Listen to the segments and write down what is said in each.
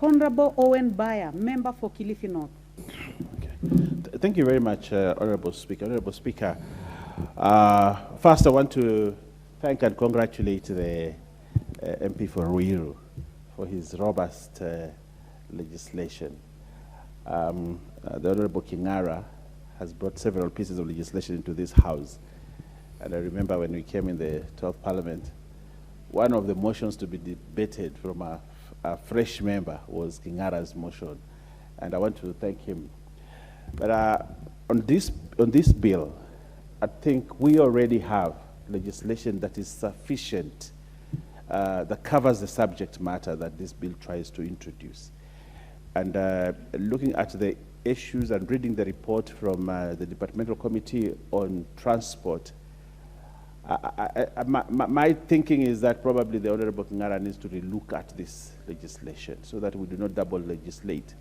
Honorable Owen Bayer, member for Kilifi North. Okay. Thank you very much, Honorable Speaker. Honorable Speaker, first I want to thank and congratulate the MP for Ruiru for his robust legislation. The Honorable Kingara has brought several pieces of legislation into this House. And I remember when we came in the 12th Parliament, one of the motions to be debated from a fresh member was Kingara's motion, and I want to thank him. But on this bill, I think we already have legislation that is sufficient, that covers the subject matter that this bill tries to introduce. And looking at the issues and reading the report from the Departmental Committee on Transport, my thinking is that probably the Honorable Kingara needs to relook at this legislation so that we do not double legislate.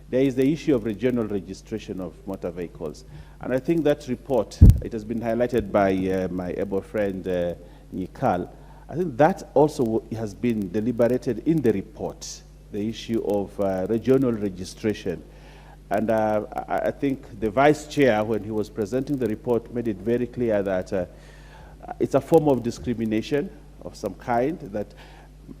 There is the issue of regional registration of motor vehicles. And I think that report, it has been highlighted by my able friend Nikal. I think that also has been deliberated in the report, the issue of regional registration. And I think the Vice Chair, when he was presenting the report, made it very clear that it's a form of discrimination of some kind, that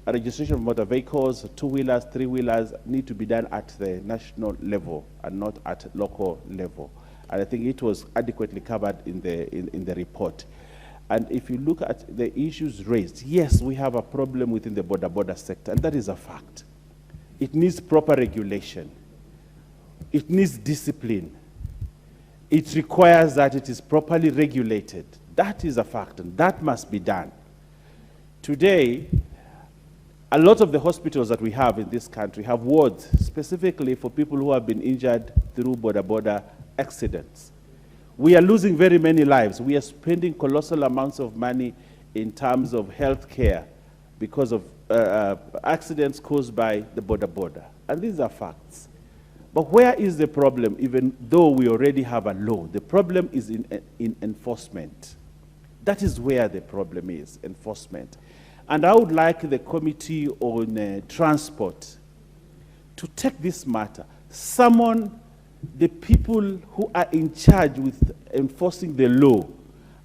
a registration of motor vehicles, two-wheelers, three-wheelers, need to be done at the national level and not at local level. And I think it was adequately covered in the report. And if you look at the issues raised, yes, we have a problem within the border sector, and that is a fact. It needs proper regulation. It needs discipline. It requires that it is properly regulated. That is a fact, and that must be done. Today, a lot of the hospitals that we have in this country have wards specifically for people who have been injured through border accidents. We are losing very many lives. We are spending colossal amounts of money in terms of health care because of accidents caused by the border. And these are facts. But where is the problem, even though we already have a law? The problem is in enforcement. That is where the problem is, enforcement. And I would like the Committee on Transport to take this matter, summon the people who are in charge with enforcing the law,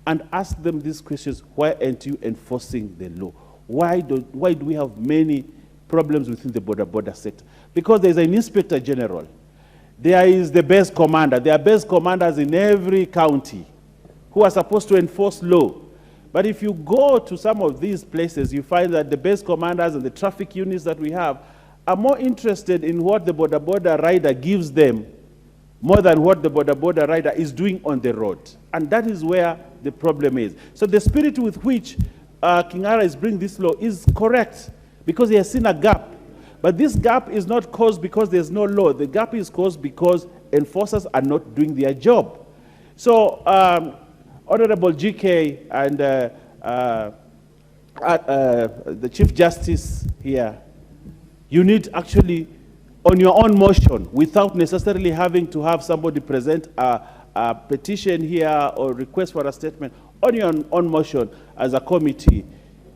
and ask them these questions: why aren't you enforcing the law? Why do we have many problems within the border sector? Because there's an Inspector General. There is the base commander. There are base commanders in every county who are supposed to enforce law. But if you go to some of these places, you find that the base commanders and the traffic units that we have are more interested in what the border rider gives them more than what the border rider is doing on the road. And that is where the problem is. So the spirit with which Kingara is bringing this law is correct, because he has seen a gap. But this gap is not caused because there's no law. The gap is caused because enforcers are not doing their job. So, Honorable GK and the Chief Justice here, you need actually, on your own motion, without necessarily having to have somebody present a petition here or request for a statement, on your own motion as a committee,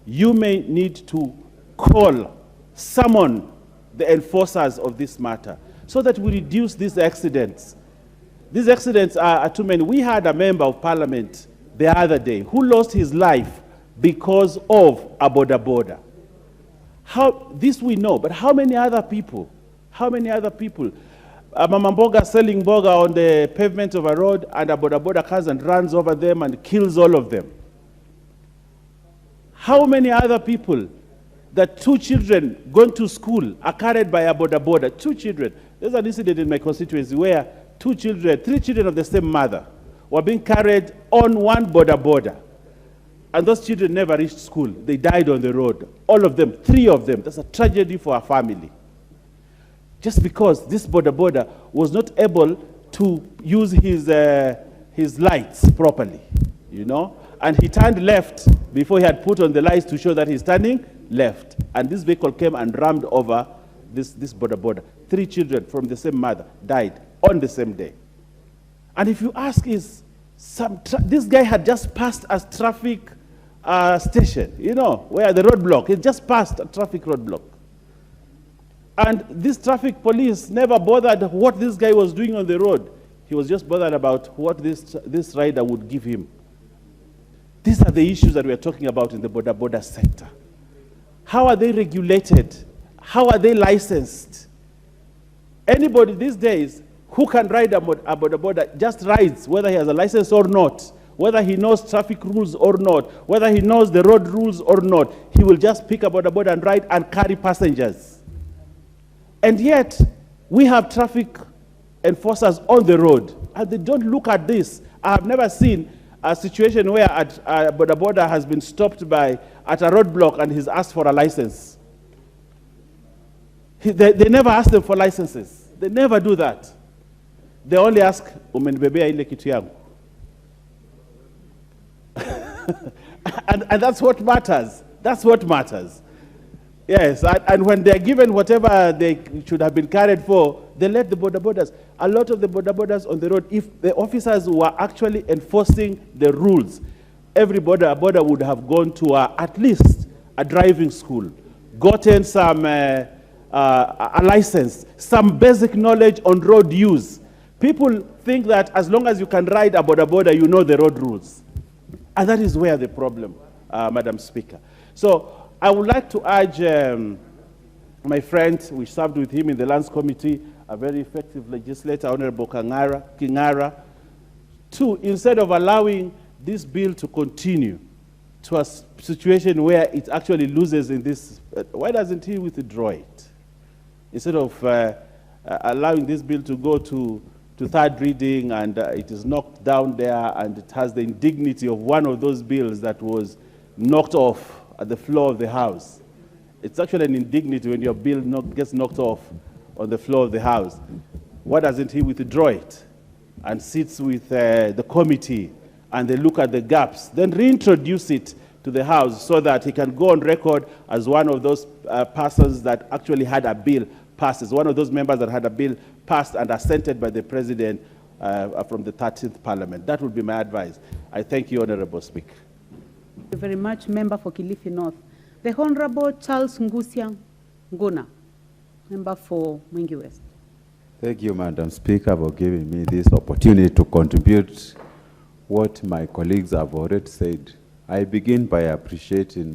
you may need to summon the enforcers of this matter so that we reduce these accidents. These accidents are too many. We had a member of parliament the other day who lost his life because of a border. This we know, but how many other people? How many other people? Mama Mboga selling boga on the pavement of a road, and a border comes and runs over them and kills all of them. How many other people that two children going to school are carried by a border? Two children. There's an incident in my constituency where three children of the same mother were being carried on one border. And those children never reached school. They died on the road. All of them, three of them. That's a tragedy for a family. Just because this border was not able to use his lights properly, you know? And he turned left before he had put on the lights to show that he's turning left. And this vehicle came and rammed over this border. Three children from the same mother died on the same day. And if you ask, this guy had just passed a traffic station, you know, where the roadblock, he just passed a traffic roadblock. And this traffic police never bothered what this guy was doing on the road. He was just bothered about what this rider would give him. These are the issues that we are talking about in the boda sector. How are they regulated? How are they licensed? Anybody these days who can ride a boda just rides, whether he has a license or not, whether he knows traffic rules or not, whether he knows the road rules or not, he will just pick a boda and ride and carry passengers. And yet, we have traffic enforcers on the road, and they don't look at this. I have never seen a situation where a boda has been stopped at a roadblock and he's asked for a license. They never ask them for licenses. They never do that. They only ask, umenibebea ile kitu yangu. And that's what matters. That's what matters. Yes, and when they're given whatever they should have been carried for, they let the bodas. A lot of the bodas on the road, if the officers were actually enforcing the rules, every boda would have gone to at least a driving school, gotten some a license, some basic knowledge on road use. People think that as long as you can ride a boda, you know the road rules. And that is where the problem, Madam Speaker. So I would like to urge my friend, we served with him in the Lands Committee, a very effective legislator, Honorable Kingara, to, instead of allowing this bill to continue to a situation where it actually loses in this, why doesn't he withdraw it? Instead of allowing this bill to go to third reading and it is knocked down there and it has the indignity of one of those bills that was knocked off at the floor of the House. It's actually an indignity when your bill gets knocked off on the floor of the House. Why doesn't he withdraw it and sits with the committee and they look at the gaps, then reintroduce it to the House so that he can go on record as one of those persons that actually had a bill passed, as one of those members that had a bill passed and assented by the President from the 13th Parliament. That would be my advice. I thank you, Honorable Speaker. Thank you very much, Member for Kilifi North. The Honorable Charles Ngusia Nguna, Member for Mwingi West. Thank you, Madam Speaker, for giving me this opportunity to contribute what my colleagues have already said. I begin by appreciating my